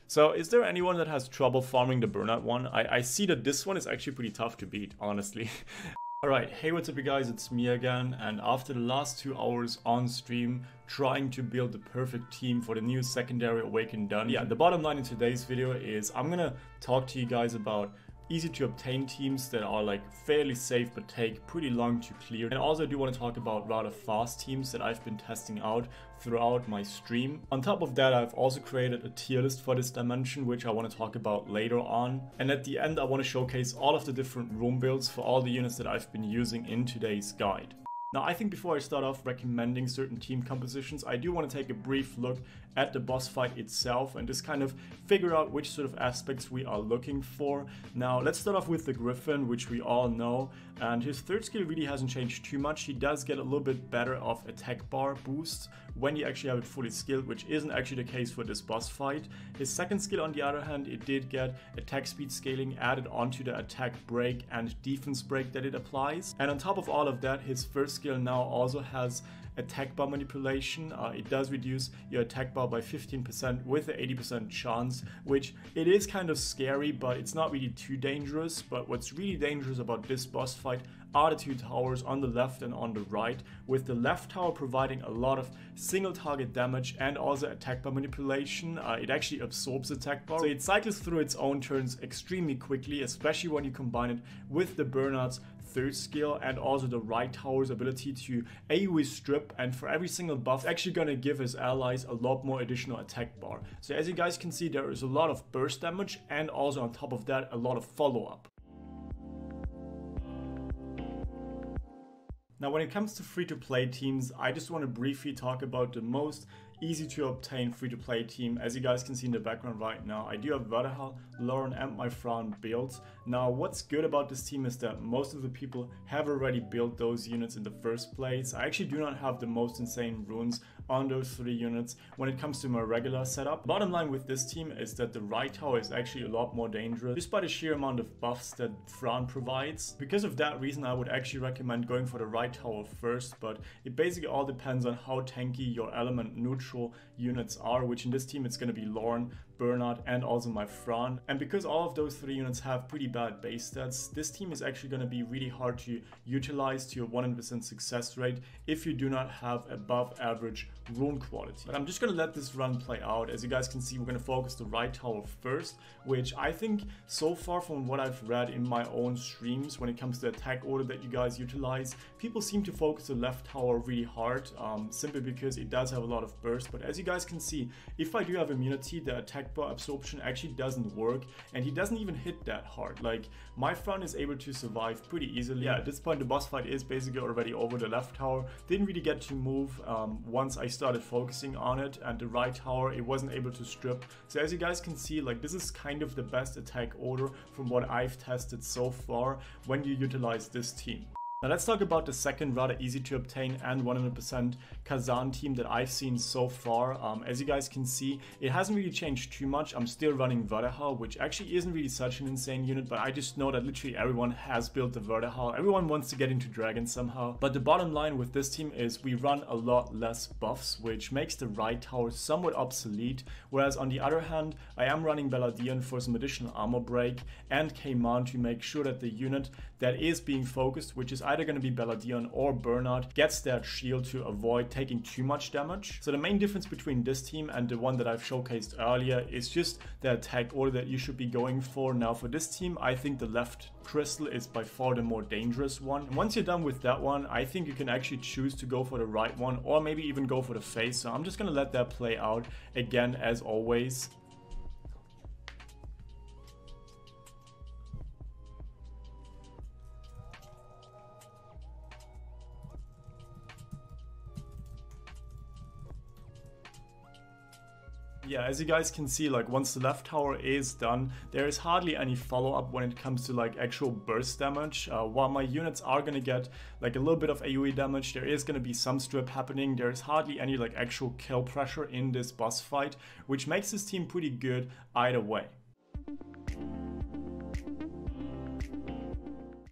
So is there anyone that has trouble farming the burnout one? I see that this one is actually pretty tough to beat, honestly. Alright, hey, what's up you guys, it's me again, and after the last 2 hours on stream trying to build the perfect team for the new secondary awakened dungeon. Yeah, the bottom line in today's video is I'm gonna talk to you guys about easy to obtain teams that are like fairly safe but take pretty long to clear. And also I do want to talk about rather fast teams that I've been testing out throughout my stream. On top of that, I've also created a tier list for this dimension, which I want to talk about later on. And at the end, I want to showcase all of the different room builds for all the units that I've been using in today's guide. Now, I think before I start off recommending certain team compositions, I do want to take a brief look at the boss fight itself and just kind of figure out which sort of aspects we are looking for. Now, let's start off with the Griffon, which we all know, and his third skill really hasn't changed too much. He does get a little bit better of attack bar boost when you actually have it fully skilled, which isn't actually the case for this boss fight. His second skill, on the other hand, it did get attack speed scaling added onto the attack break and defense break that it applies. And on top of all of that, his first skill now also has attack bar manipulation. It does reduce your attack bar by 15% with an 80% chance, which it is kind of scary, but it's not really too dangerous. But what's really dangerous about this boss fight are the 2 towers on the left and on the right, with the left tower providing a lot of single target damage and also attack bar manipulation. It actually absorbs attack bar, so it cycles through its own turns extremely quickly, especially when you combine it with the burnout's third skill and also the right tower's ability to AoE strip, and for every single buff it's actually going to give his allies a lot more additional attack bar. So as you guys can see, there is a lot of burst damage and also on top of that a lot of follow-up. Now, when it comes to free-to-play teams, I just want to briefly talk about the most easy to obtain free-to-play team. As you guys can see in the background right now, I do have Vertihal, Lauren and my Fran built. Now, what's good about this team is that most of the people have already built those units in the first place. I actually do not have the most insane runes on those 3 units when it comes to my regular setup. Bottom line with this team is that the right tower is actually a lot more dangerous just by the sheer amount of buffs that Fran provides. Because of that reason, I would actually recommend going for the right tower first, but it basically all depends on how tanky your element neutral units are, which in this team it's going to be Lauren, Bernard and also my Fran. And because all of those 3 units have pretty bad base stats, this team is actually going to be really hard to utilize to a 100% success rate if you do not have above average rune quality. But I'm just going to let this run play out. As you guys can see, we're going to focus the right tower first, which I think so far from what I've read in my own streams when it comes to attack order that you guys utilize, people seem to focus the left tower really hard, simply because it does have a lot of burst. But as you guys can see, if I do have immunity, the attack bar absorption actually doesn't work, and he doesn't even hit that hard. Like, my Fran is able to survive pretty easily. Yeah, at this point the boss fight is basically already over. The left tower didn't really get to move once I started focusing on it, and the right tower, it wasn't able to strip. So as you guys can see, like, this is kind of the best attack order from what I've tested so far when you utilize this team. Now let's talk about the second rather easy to obtain and 100% Karzhan team that I've seen so far. As you guys can see, it hasn't really changed too much. I'm still running Vertihal, which actually isn't really such an insane unit, but I just know that literally everyone has built the Vertihal. Everyone wants to get into Dragon somehow. But the bottom line with this team is we run a lot less buffs, which makes the right tower somewhat obsolete. Whereas on the other hand, I am running Beladion for some additional armor break and Karzhan to make sure that the unit that is being focused, which is either going to be Beladion or Bernard, gets that shield to avoid taking too much damage. So the main difference between this team and the one that I've showcased earlier is just the attack order that you should be going for. Now for this team, I think the left crystal is by far the more dangerous one. And once you're done with that one, I think you can actually choose to go for the right one or maybe even go for the face. So I'm just going to let that play out again as always. Yeah, as you guys can see, like, once the left tower is done, there is hardly any follow-up when it comes to like actual burst damage. While my units are gonna get like a little bit of AoE damage, there is gonna be some strip happening. There is hardly any like actual kill pressure in this boss fight, which makes this team pretty good either way.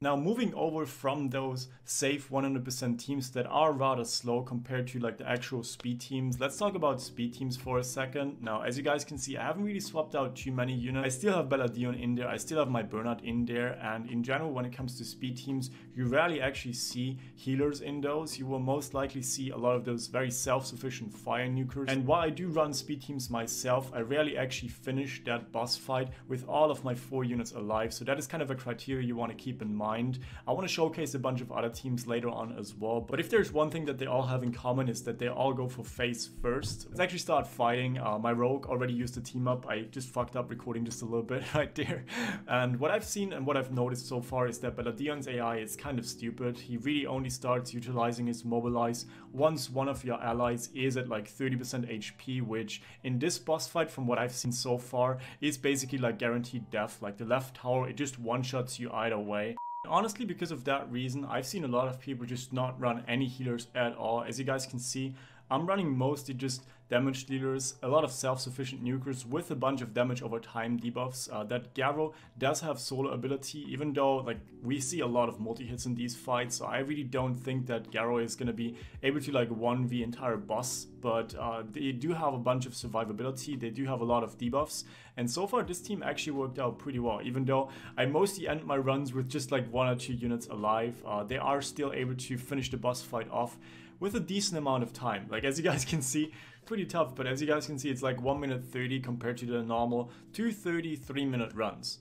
Now moving over from those safe 100% teams that are rather slow compared to like the actual speed teams, let's talk about speed teams for a second. Now as you guys can see, I haven't really swapped out too many units. I still have Belladion in there, I still have my Bernard in there, and in general when it comes to speed teams, you rarely actually see healers in those. You will most likely see a lot of those very self-sufficient fire nukers. And while I do run speed teams myself, I rarely actually finish that boss fight with all of my 4 units alive, so that is kind of a criteria you want to keep in mind. I want to showcase a bunch of other teams later on as well, but if there's one thing that they all have in common is that they all go for phase first. Let's actually start fighting. My rogue already used the team up. I just fucked up recording just a little bit right there. And what I've seen and what I've noticed so far is that Belladion's AI is kind of stupid. He really only starts utilizing his mobilize once one of your allies is at like 30% HP, which in this boss fight from what I've seen so far is basically like guaranteed death. Like the left tower, it just one-shots you either way. Honestly, because of that reason, I've seen a lot of people just not run any healers at all. As you guys can see, I'm running mostly just damage dealers, a lot of self-sufficient nukers with a bunch of damage over time debuffs. That Garrow does have solo ability, even though like we see a lot of multi-hits in these fights, so I really don't think that Garrow is going to be able to like 1v entire boss, but they do have a bunch of survivability, they do have a lot of debuffs, and so far this team actually worked out pretty well. Even though I mostly end my runs with just like 1 or 2 units alive, they are still able to finish the boss fight off with a decent amount of time. Like as you guys can see, pretty tough, but as you guys can see, it's like 1 minute 30 compared to the normal 2:30 3-minute runs.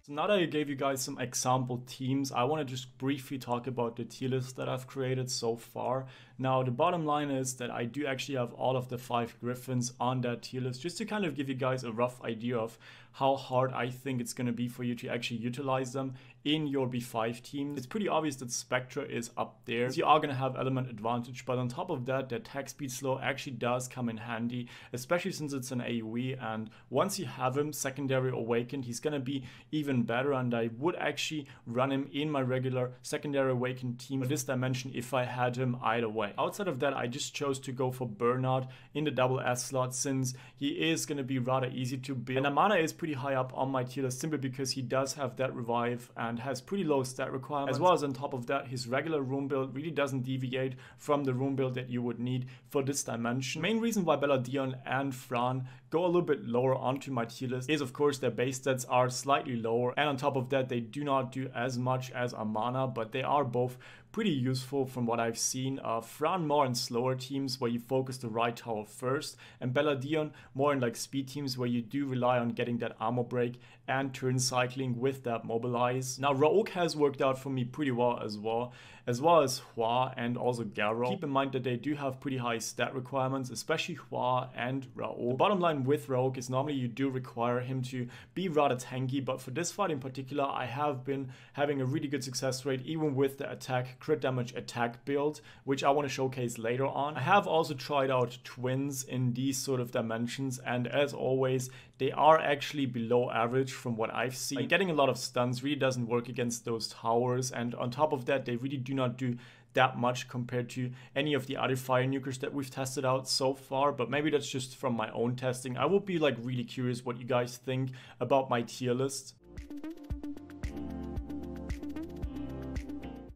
So now that I gave you guys some example teams, I want to just briefly talk about the tier list that I've created so far. Now the bottom line is that I do actually have all of the 5 Griffons on that tier list, just to kind of give you guys a rough idea of how hard I think it's going to be for you to actually utilize them in your B5 team. It's pretty obvious that Spectre is up there. So you are going to have element advantage, but on top of that, the attack speed slow actually does come in handy, especially since it's an AoE, and once you have him secondary awakened, he's going to be even better, and I would actually run him in my regular secondary awakened team for this dimension if I had him either way. Outside of that, I just chose to go for Bernard in the double S slot since he is going to be rather easy to build, and the mana is pretty high up on my tier list simply because he does have that revive and has pretty low stat requirements, as well as on top of that his regular rune build really doesn't deviate from the rune build that you would need for this dimension. Main reason why Belladion and Fran go a little bit lower onto my tier list is of course their base stats are slightly lower, and on top of that they do not do as much as Amana, but they are both pretty useful from what I've seen. Fran more in slower teams where you focus the right tower first, and Belladion more in like speed teams where you do rely on getting that armor break and turn cycling with that mobilize. Now Raouk has worked out for me pretty well as well as Hua and also Garrow. Keep in mind that they do have pretty high stat requirements, especially Hua and Raouk. The bottom line with Raouk is normally you do require him to be rather tanky, but for this fight in particular I have been having a really good success rate even with the attack crit damage attack build, which I want to showcase later on. I have also tried out twins in these sort of dimensions, and as always they are actually below average from what I've seen. Like, getting a lot of stuns really doesn't work against those towers, and on top of that they really do not do that much compared to any of the other fire nukers that we've tested out so far, but maybe that's just from my own testing. I would be like really curious what you guys think about my tier list.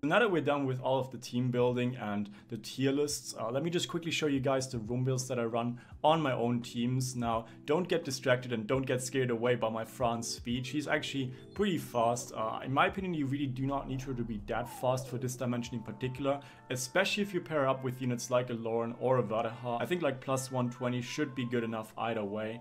Now that we're done with all of the team building and the tier lists, let me just quickly show you guys the room builds that I run on my own teams. Now, don't get distracted and don't get scared away by my Fran's speed. She's actually pretty fast. In my opinion, you really do not need her to be that fast for this dimension in particular, especially if you pair her up with units like a Lauren or a Vadaha. I think like plus 120 should be good enough either way.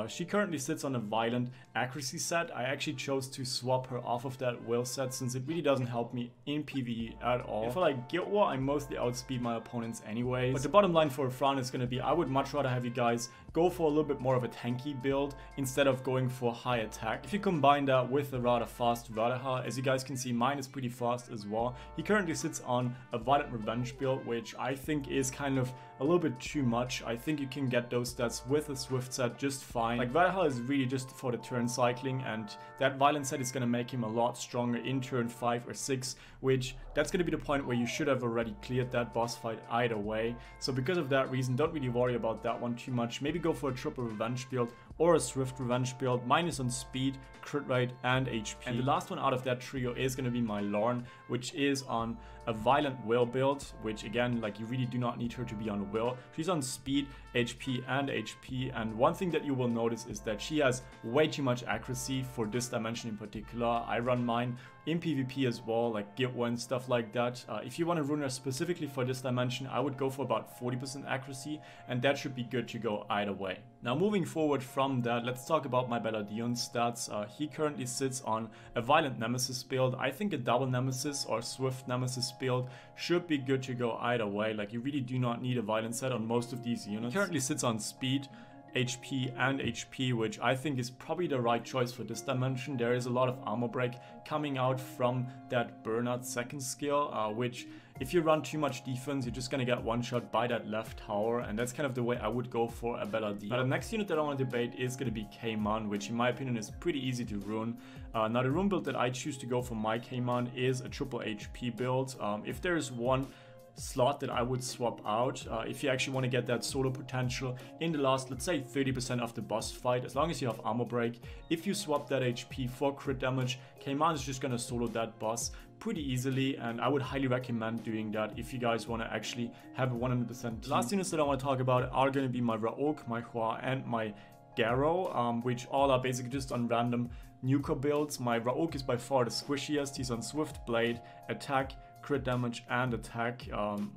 She currently sits on a violent accuracy set. I actually chose to swap her off of that will set since it really doesn't help me in PvE at all. For like Guild War, I mostly outspeed my opponents anyways. But the bottom line for Fran is going to be, I would much rather have you guys go for a little bit more of a tanky build instead of going for high attack. If you combine that with a rather fast Vadaha, as you guys can see, mine is pretty fast as well. He currently sits on a Violent Revenge build, which I think is kind of a little bit too much. I think you can get those stats with a Swift set just fine. Like Vadaha is really just for the turn cycling, and that Violent set is going to make him a lot stronger in turn 5 or 6, which that's going to be the point where you should have already cleared that boss fight either way. So because of that reason, don't really worry about that one too much. Maybe go for a triple revenge build or a Swift Revenge build. Mine is on speed, crit rate, and HP. And the last one out of that trio is going to be my Lauren, which is on a Violent Will build, which again, like, you really do not need her to be on Will. She's on speed, HP, and HP. And one thing that you will notice is that she has way too much accuracy for this dimension in particular. I run mine in PvP as well, like Guild War and stuff like that. If you want to run her specifically for this dimension, I would go for about 40% accuracy, and that should be good to go either way. Now moving forward from that, let's talk about my Belladion stats. He currently sits on a Violent Nemesis build. I think a double Nemesis or Swift Nemesis build should be good to go either way. Like, you really do not need a Violent set on most of these units. He currently sits on speed, HP, and HP, which I think is probably the right choice for this dimension. There is a lot of armor break coming out from that Burnout second skill, which if you run too much defense, you're just gonna get one shot by that left tower, and that's kind of the way I would go for a Belladion. Now the next unit that I want to debate is gonna be Karzhan, which in my opinion is pretty easy to rune. Now the rune build that I choose to go for my Karzhan is a triple HP build. If there is one slot that I would swap out, if you actually want to get that solo potential in the last, let's say 30% of the boss fight, as long as you have armor break, if you swap that HP for crit damage, Karzhan is just gonna solo that boss pretty easily, and I would highly recommend doing that if you guys want to actually have a 100% team. The last units that I want to talk about are going to be my Raok, my Hua, and my Garrow, which all are basically just on random nuker builds. My Raok is by far the squishiest. He's on Swift Blade, attack, crit damage, and attack.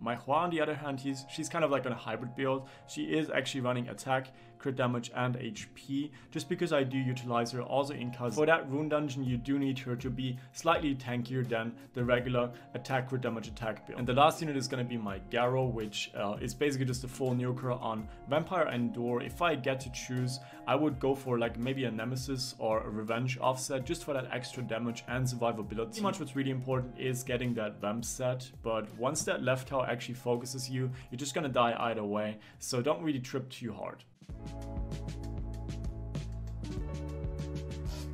My Hua, on the other hand, she's kind of like on a hybrid build. She is actually running attack, crit damage, and HP, just because I do utilize her also in Karzhan. For that rune dungeon, you do need her to be slightly tankier than the regular attack, crit damage, attack build. And the last unit is going to be my Garrow, which is basically just a full nuker on Vampire and Door. If I get to choose, I would go for like maybe a Nemesis or a Revenge offset, just for that extra damage and survivability. Pretty much what's really important is getting that Vamp set, but once that left tower actually focuses you, you're just gonna die either way, so don't really trip too hard.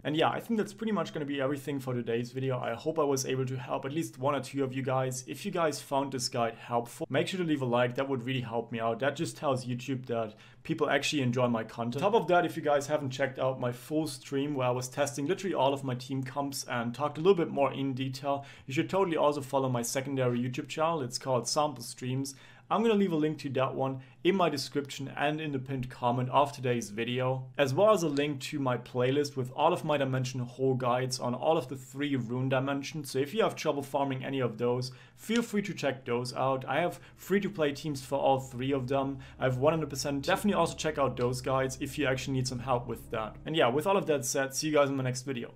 And yeah, I think that's pretty much going to be everything for today's video. I hope I was able to help at least one or two of you guys. If you guys found this guide helpful, make sure to leave a like. That would really help me out. That just tells YouTube that people actually enjoy my content. On top of that, if you guys haven't checked out my full stream where I was testing literally all of my team comps and talked a little bit more in detail, you should totally also follow my secondary YouTube channel. It's called Sample Streams. I'm going to leave a link to that one in my description and in the pinned comment of today's video, as well as a link to my playlist with all of my dimension hole guides on all of the 3 rune dimensions. So if you have trouble farming any of those, feel free to check those out. I have free-to-play teams for all 3 of them. I have 100%. Definitely also check out those guides if you actually need some help with that. And yeah, with all of that said, see you guys in my next video.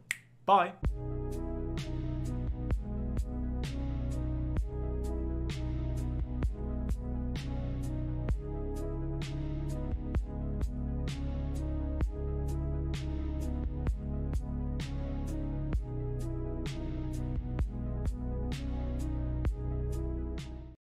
Bye!